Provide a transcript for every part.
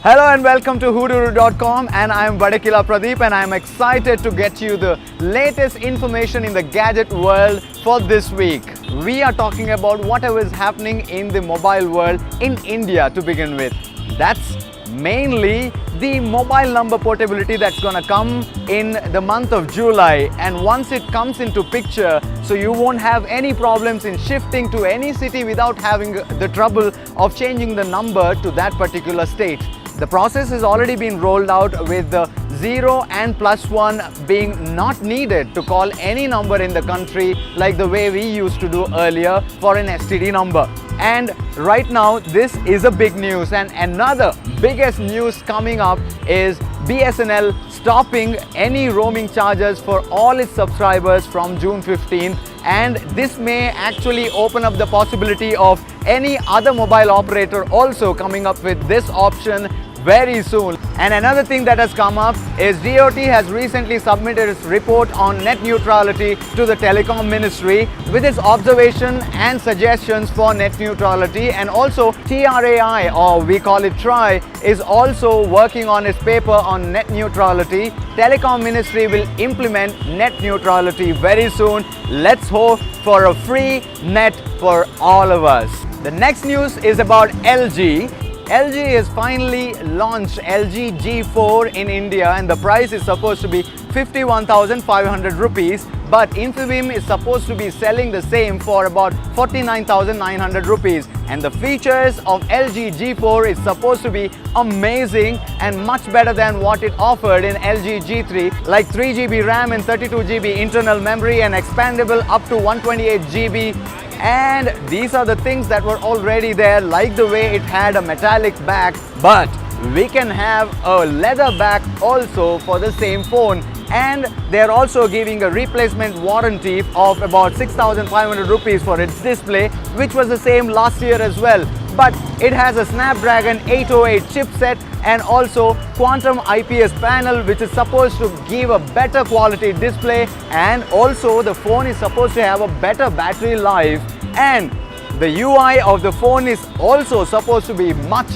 Hello and welcome to hoodoo.com, and I am Vadakila Pradeep, and I am excited to get you the latest information in the gadget world for this week. We are talking about whatever is happening in the mobile world in India to begin with. That's mainly the mobile number portability that's gonna come in the month of July, and once it comes into picture, so you won't have any problems in shifting to any city without having the trouble of changing the number to that particular state. The process has already been rolled out with the 0 and +1 being not needed to call any number in the country like the way we used to do earlier for an STD number. And right now this is a big news, and another biggest news coming up is BSNL stopping any roaming charges for all its subscribers from June 15th, and this may actually open up the possibility of any other mobile operator also coming up with this option very soon. And another thing that has come up is DOT has recently submitted its report on net neutrality to the Telecom Ministry with its observation and suggestions for net neutrality, and also TRAI, or we call it TRAI, is also working on its paper on net neutrality. Telecom Ministry will implement net neutrality very soon. Let's hope for a free net for all of us. The next news is about LG. LG has finally launched LG G4 in India, and the price is supposed to be 51,500 rupees, but Infibeam is supposed to be selling the same for about 49,900 rupees. And the features of LG G4 is supposed to be amazing and much better than what it offered in LG G3, like 3 GB RAM and 32 GB internal memory and expandable up to 128 GB. And these are the things that were already there, like the way it had a metallic back, but we can have a leather back also for the same phone. And they're also giving a replacement warranty of about 6,500 rupees for its display, which was the same last year as well. But it has a Snapdragon 808 chipset and also quantum IPS panel, which is supposed to give a better quality display, and also the phone is supposed to have a better battery life, and the UI of the phone is also supposed to be much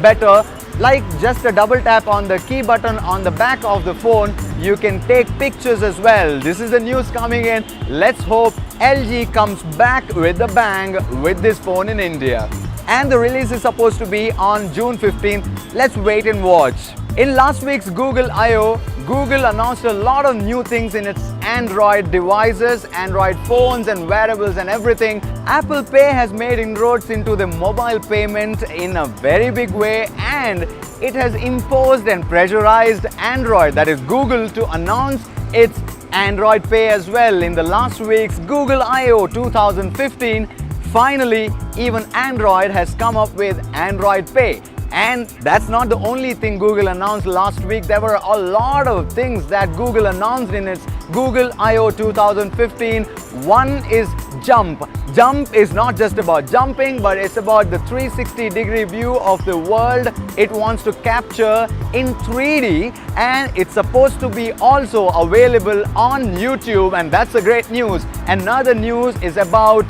better. Like just a double tap on the key button on the back of the phone, you can take pictures as well. This is the news coming in. Let's hope LG comes back with a bang with this phone in India. And the release is supposed to be on June 15th. Let's wait and watch. In last week's Google I/O, Google announced a lot of new things in its Android devices, Android phones and wearables and everything. Apple Pay has made inroads into the mobile payment in a very big way, and it has imposed and pressurized Android, that is Google, to announce its Android Pay as well. In the last week's Google I/O 2015, finally, even Android has come up with Android Pay. And that's not the only thing Google announced last week. There were a lot of things that Google announced in its Google I/O 2015. One is Jump. Jump is not just about jumping, but it's about the 360-degree view of the world it wants to capture in 3D, and it's supposed to be also available on YouTube, and that's a great news. Another news is about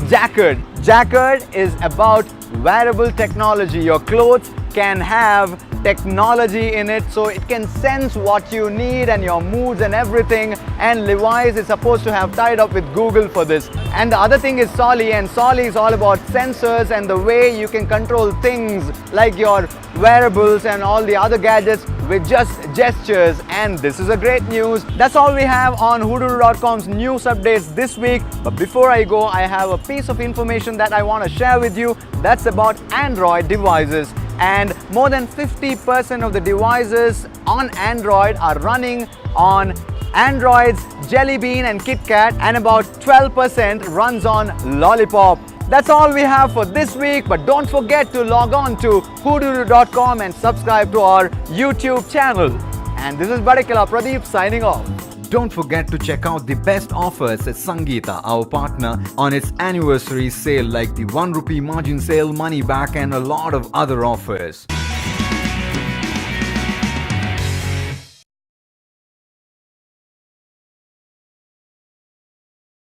Jacquard. Jacquard is about wearable technology. Your clothes can have technology in it, so it can sense what you need and your moods and everything, and Levi's is supposed to have tied up with Google for this. And the other thing is Solly, and Solly is all about sensors and the way you can control things like your wearables and all the other gadgets with just gestures, and this is a great news. That's all we have on hoodoo.com's news updates this week. But before I go, I have a piece of information that I want to share with you. That's about Android devices. And more than 50% of the devices on Android are running on Android's Jelly Bean and KitKat, and about 12% runs on Lollipop. That's all we have for this week, but don't forget to log on to hoodoo.com and subscribe to our YouTube channel. And this is Vadakila Pradeep signing off. Don't forget to check out the best offers at Sangeeta, our partner, on its anniversary sale, like the 1 rupee margin sale, money back, and a lot of other offers.